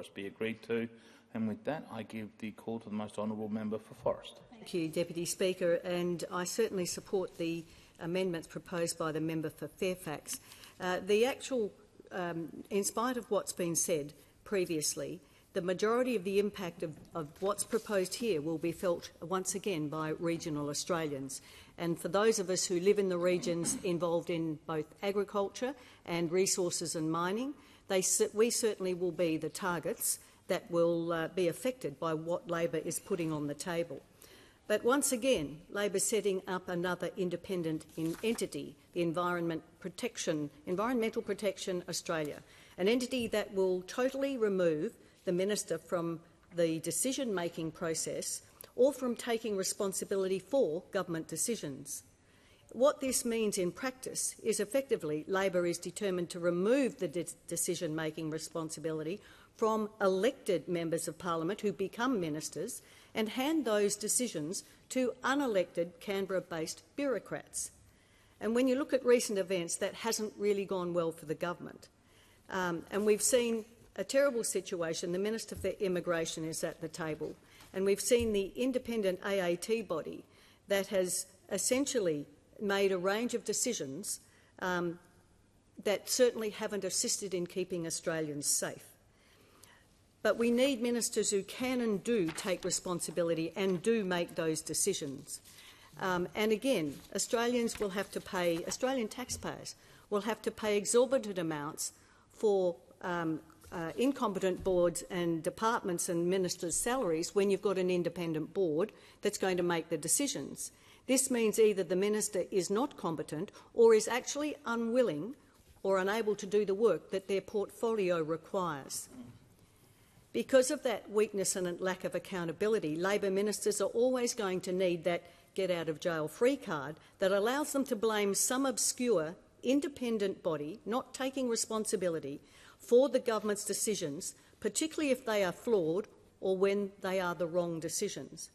Forest be agreed to. And with that, I give the call to the most honourable member for Forest. Thank you, Deputy Speaker, and I certainly support the amendments proposed by the member for Fairfax. In spite of what's been said previously, the majority of the impact of what's proposed here will be felt once again by regional Australians. And for those of us who live in the regions involved in both agriculture and resources and mining, we certainly will be the targets that will be affected by what Labor is putting on the table. But once again, Labor is setting up another independent entity, the Environmental Protection Australia, an entity that will totally remove the minister from the decision-making process or from taking responsibility for government decisions. What this means in practice is effectively Labor is determined to remove the decision-making responsibility from elected members of parliament who become ministers and hand those decisions to unelected Canberra-based bureaucrats. And when you look at recent events, that hasn't really gone well for the government. And we've seen a terrible situation. The Minister for Immigration is at the table, and we've seen the independent AAT body that has essentially made a range of decisions that certainly haven't assisted in keeping Australians safe. But we need ministers who can and do take responsibility and do make those decisions. And again, Australian taxpayers will have to pay exorbitant amounts for incompetent boards and departments and ministers' salaries when you've got an independent board that's going to make the decisions. This means either the minister is not competent or is actually unwilling or unable to do the work that their portfolio requires. Because of that weakness and lack of accountability, Labor ministers are always going to need that get-out-of-jail-free card that allows them to blame some obscure, independent body not taking responsibility for the government's decisions, particularly if they are flawed or when they are the wrong decisions.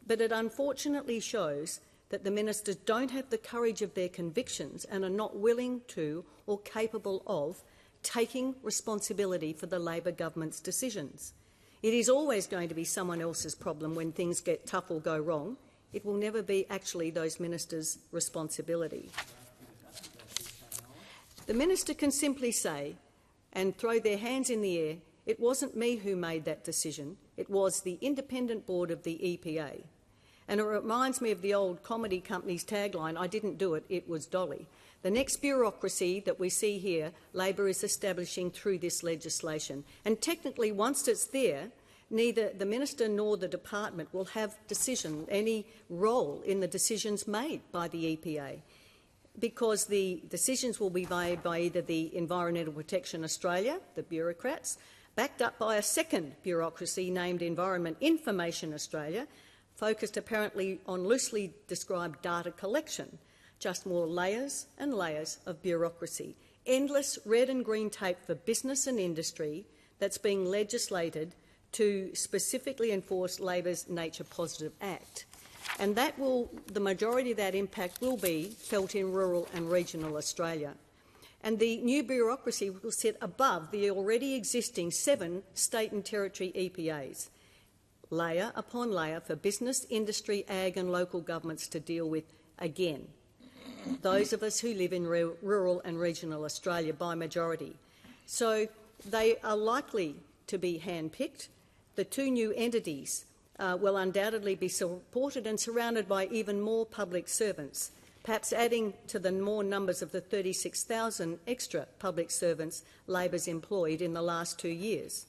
But it unfortunately shows that the ministers don't have the courage of their convictions and are not willing to or capable of taking responsibility for the Labor government's decisions. It is always going to be someone else's problem when things get tough or go wrong. It will never be actually those ministers' responsibility. The minister can simply say and throw their hands in the air, "It wasn't me who made that decision, it was the independent board of the EPA." And it reminds me of the old comedy company's tagline, "I didn't do it, it was Dolly." The next bureaucracy that we see here, Labor is establishing through this legislation. And technically, once it's there, neither the minister nor the department will have any role in the decisions made by the EPA, because the decisions will be made by either the Environmental Protection Australia, the bureaucrats, backed up by a second bureaucracy named Environment Information Australia, focused apparently on loosely described data collection. Just more layers and layers of bureaucracy. Endless red and green tape for business and industry that's being legislated to specifically enforce Labor's Nature Positive Act. And the majority of that impact will be felt in rural and regional Australia. And the new bureaucracy will sit above the already existing 7 state and territory EPAs, layer upon layer for business, industry, ag and local governments to deal with again. Those of us who live in rural and regional Australia by majority. So they are likely to be handpicked. The 2 new entities will undoubtedly be supported and surrounded by even more public servants, perhaps adding to the more numbers of the 36,000 extra public servants Labor's employed in the last 2 years.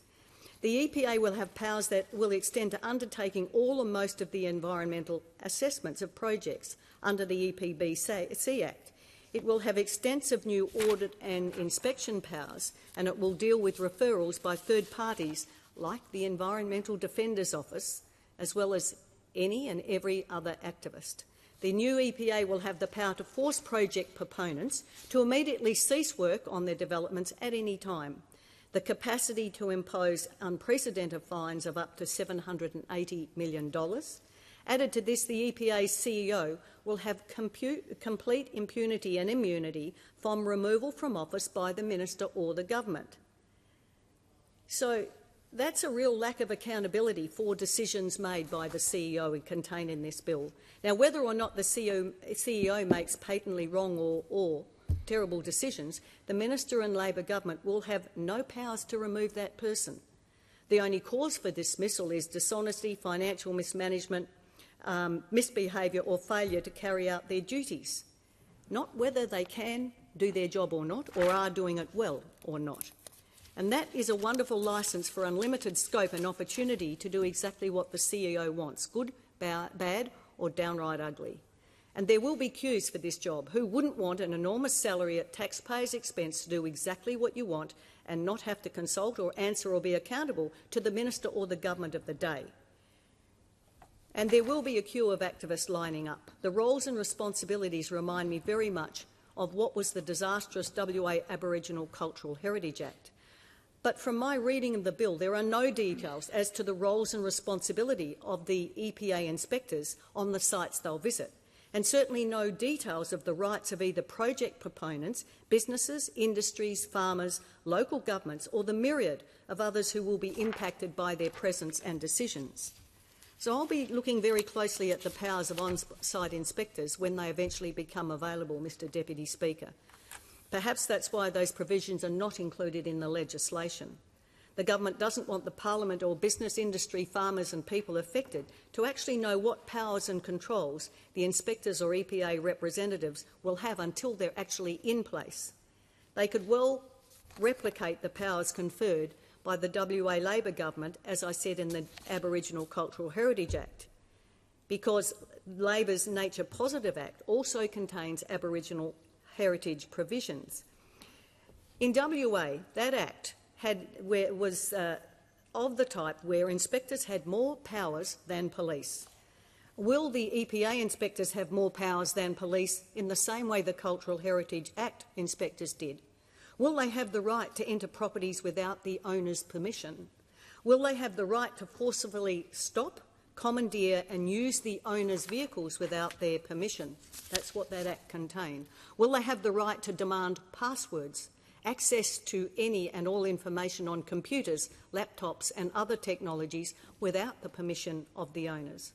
The EPA will have powers that will extend to undertaking all or most of the environmental assessments of projects under the EPBC Act. It will have extensive new audit and inspection powers, and it will deal with referrals by third parties like the Environmental Defender's Office, as well as any and every other activist. The new EPA will have the power to force project proponents to immediately cease work on their developments at any time, the capacity to impose unprecedented fines of up to $780 million. Added to this, the EPA's CEO will have complete impunity and immunity from removal from office by the minister or the government. So That's a real lack of accountability for decisions made by the CEO and contained in this bill. Now, whether or not the CEO makes patently wrong or terrible decisions, the Minister and Labor government will have no powers to remove that person. The only cause for dismissal is dishonesty, financial mismanagement, misbehaviour or failure to carry out their duties, not whether they can do their job or not, or are doing it well or not. And that is a wonderful licence for unlimited scope and opportunity to do exactly what the CEO wants, good, bad or downright ugly. And there will be queues for this job. Who wouldn't want an enormous salary at taxpayers' expense to do exactly what you want and not have to consult or answer or be accountable to the minister or the government of the day? And there will be a queue of activists lining up. The roles and responsibilities remind me very much of what was the disastrous WA Aboriginal Cultural Heritage Act. But from my reading of the bill, there are no details as to the roles and responsibility of the EPA inspectors on the sites they'll visit, and certainly no details of the rights of either project proponents, businesses, industries, farmers, local governments, or the myriad of others who will be impacted by their presence and decisions. So I'll be looking very closely at the powers of on-site inspectors when they eventually become available, Mr Deputy Speaker. Perhaps that's why those provisions are not included in the legislation. The government doesn't want the parliament or business, industry, farmers and people affected to actually know what powers and controls the inspectors or EPA representatives will have until they're actually in place. They could well replicate the powers conferred by the WA Labor government, as I said, in the Aboriginal Cultural Heritage Act, because Labor's Nature Positive Act also contains Aboriginal heritage provisions. In WA, that Act was of the type where inspectors had more powers than police. Will the EPA inspectors have more powers than police in the same way the Cultural Heritage Act inspectors did? Will they have the right to enter properties without the owner's permission? Will they have the right to forcibly stop, commandeer and use the owner's vehicles without their permission? That's what that Act contained. Will they have the right to demand passwords, access to any and all information on computers, laptops and other technologies without the permission of the owners?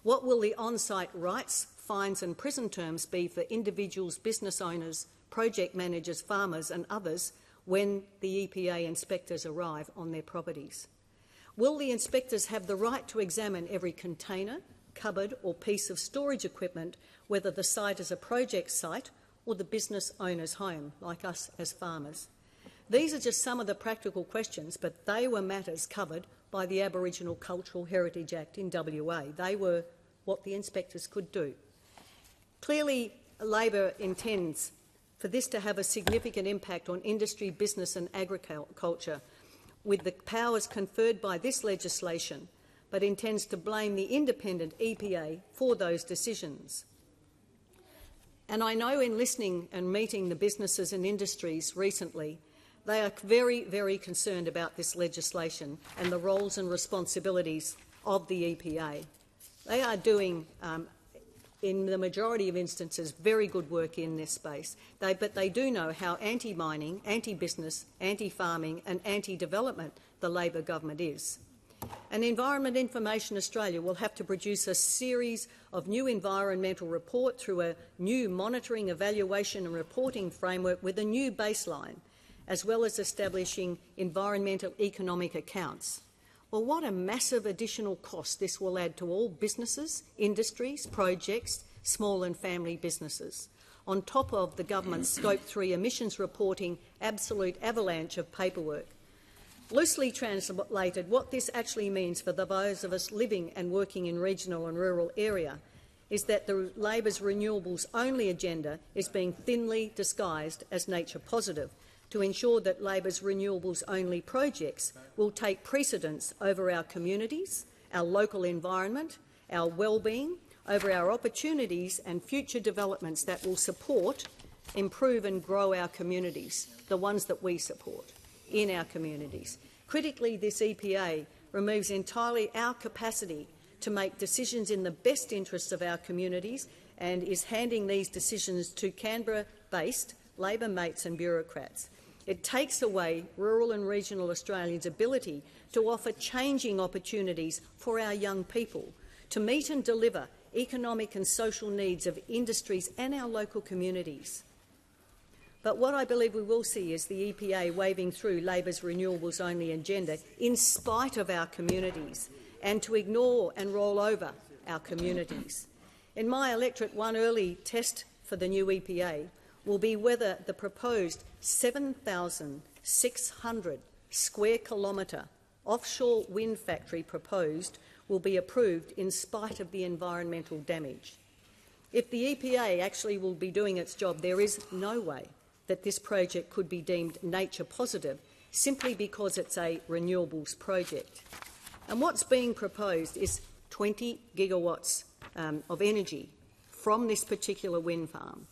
What will the on-site rights, fines and prison terms be for individuals, business owners, project managers, farmers and others when the EPA inspectors arrive on their properties? Will the inspectors have the right to examine every container, cupboard or piece of storage equipment, whether the site is a project site or the business owner's home, like us as farmers? These are just some of the practical questions, but they were matters covered by the Aboriginal Cultural Heritage Act in WA. They were what the inspectors could do. Clearly, Labor intends for this to have a significant impact on industry, business and agriculture with the powers conferred by this legislation, but intends to blame the independent EPA for those decisions. And I know in listening and meeting the businesses and industries recently, they are very, very concerned about this legislation and the roles and responsibilities of the EPA. They are doing, in the majority of instances, very good work in this space. But they do know how anti-mining, anti-business, anti-farming and anti-development the Labor government is. And Environment Information Australia will have to produce a series of new environmental reports through a new monitoring, evaluation and reporting framework with a new baseline, as well as establishing environmental economic accounts. Well, what a massive additional cost this will add to all businesses, industries, projects, small and family businesses, on top of the government's Scope 3 emissions reporting absolute avalanche of paperwork. Loosely translated, what this actually means for those of us living and working in regional and rural area is that the Labor's renewables-only agenda is being thinly disguised as nature positive to ensure that Labor's renewables-only projects will take precedence over our communities, our local environment, our well-being, over our opportunities and future developments that will support, improve and grow our communities, the ones that we support in our communities. Critically, this EPA removes entirely our capacity to make decisions in the best interests of our communities and is handing these decisions to Canberra-based Labor mates and bureaucrats. It takes away rural and regional Australians' ability to offer changing opportunities for our young people, to meet and deliver economic and social needs of industries and our local communities. But what I believe we will see is the EPA waving through Labor's renewables-only agenda in spite of our communities, and to ignore and roll over our communities. In my electorate, one early test for the new EPA will be whether the proposed 7,600 square kilometre offshore wind factory proposed will be approved in spite of the environmental damage. If the EPA actually will be doing its job, there is no way that this project could be deemed nature positive simply because it's a renewables project. And what's being proposed is 20 gigawatts of energy from this particular wind farm,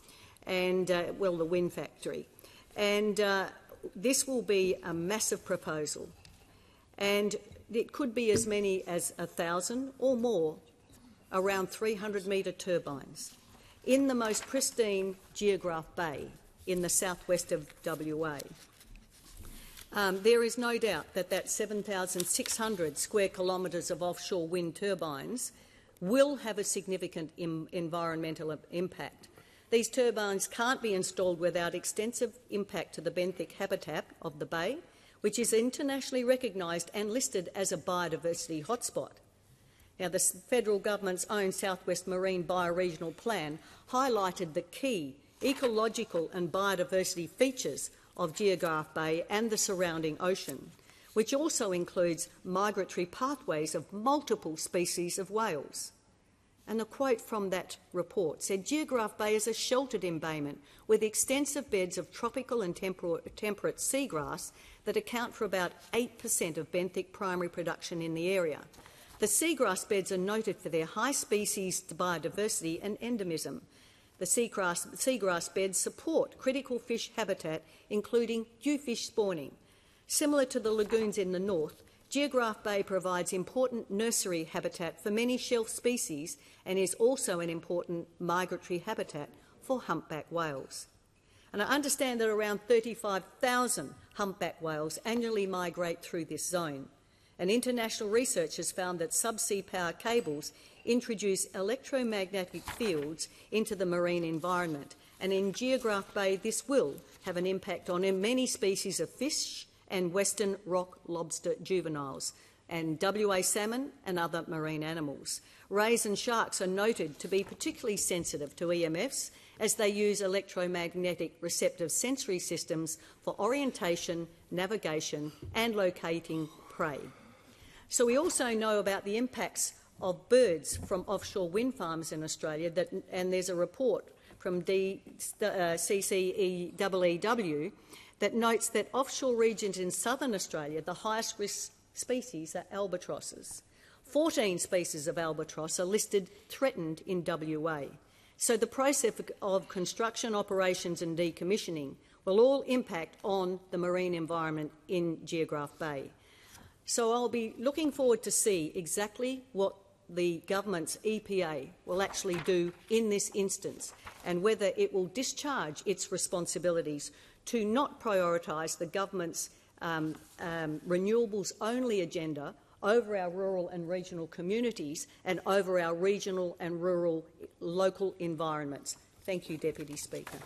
and the wind factory. And this will be a massive proposal, and it could be as many as 1,000 or more around 300-metre turbines in the most pristine Geograph Bay in the southwest of WA. There is no doubt that 7,600 square kilometres of offshore wind turbines will have a significant environmental impact. These turbines can't be installed without extensive impact to the benthic habitat of the bay, which is internationally recognised and listed as a biodiversity hotspot. Now, the federal government's own Southwest Marine Bioregional Plan highlighted the key ecological and biodiversity features of Geograph Bay and the surrounding ocean, which also includes migratory pathways of multiple species of whales. And the quote from that report said, "Geograph Bay is a sheltered embayment with extensive beds of tropical and temperate seagrass that account for about 8% of benthic primary production in the area. The seagrass beds are noted for their high species biodiversity and endemism. The seagrass beds support critical fish habitat, including dewfish spawning. Similar to the lagoons in the north, Geograph Bay provides important nursery habitat for many shelf species and is also an important migratory habitat for humpback whales." And I understand that around 35,000 humpback whales annually migrate through this zone. And international research has found that subsea power cables introduce electromagnetic fields into the marine environment, and in Geograph Bay this will have an impact on many species of fish and western rock lobster juveniles, and WA salmon and other marine animals. Rays and sharks are noted to be particularly sensitive to EMFs as they use electromagnetic receptive sensory systems for orientation, navigation and locating prey. So we also know about the impacts of birds from offshore wind farms in Australia, and there's a report from CCEEW that notes that offshore regions in southern Australia, the highest risk species are albatrosses. 14 species of albatross are listed threatened in WA. So the process of construction, operations and decommissioning will all impact on the marine environment in Geograph Bay. So I'll be looking forward to see exactly what the government's EPA will actually do in this instance, and whether it will discharge its responsibilities to not prioritise the government's renewables-only agenda over our rural and regional communities and over our regional and rural local environments. Thank you, Deputy Speaker.